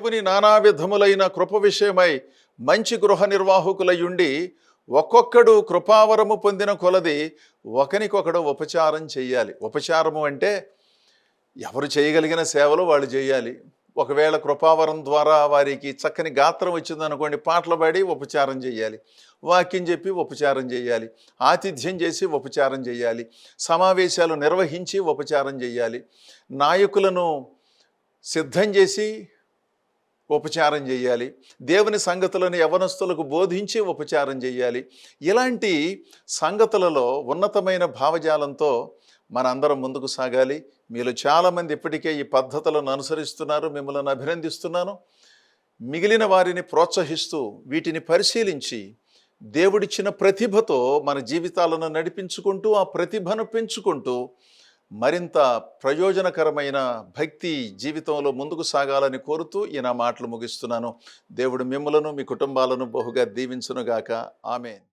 దేవుని నానా విధములైన కృప విషయమై మంచి గృహ నిర్వాహకులయుండి ఒక్కొక్కడు కృపావరము పొందిన కొలది ఒకనికొకడు ఉపచారం చెయ్యాలి. ఉపచారము అంటే ఎవరు చేయగలిగిన సేవలు వాళ్ళు చేయాలి. ఒకవేళ కృపావరం ద్వారా వారికి చక్కని గాత్రం వచ్చిందనుకోండి, పాటలు పాడి ఉపచారం చేయాలి, వాక్యం చెప్పి ఉపచారం చేయాలి, ఆతిథ్యం చేసి ఉపచారం చేయాలి, సమావేశాలు నిర్వహించి ఉపచారం చేయాలి, నాయకులను సిద్ధం చేసి ఉపచారం చేయాలి, దేవుని సంగతులను యవనస్తులకు బోధించి ఉపచారం చేయాలి. ఇలాంటి సంగతులలో ఉన్నతమైన భావజాలంతో మనందరం ముందుకు సాగాలి. మీలో చాలామంది ఇప్పటికే ఈ పద్ధతులను అనుసరిస్తున్నారు, మిమ్మల్ని అభినందిస్తున్నాను. మిగిలిన వారిని ప్రోత్సహిస్తూ వీటిని పరిశీలించి దేవుడిచ్చిన ప్రతిభతో మన జీవితాలను నడిపించుకుంటూ ఆ ప్రతిభను పెంచుకుంటూ మరింత ప్రయోజనకరమైన భక్తి జీవితంలో ముందుకు సాగాలని కోరుతూ ఈ నా మాటలు ముగిస్తున్నాను. దేవుడు మిమ్మలను మీ కుటుంబాలను బహుగా దీవించునుగాక. ఆమేన్.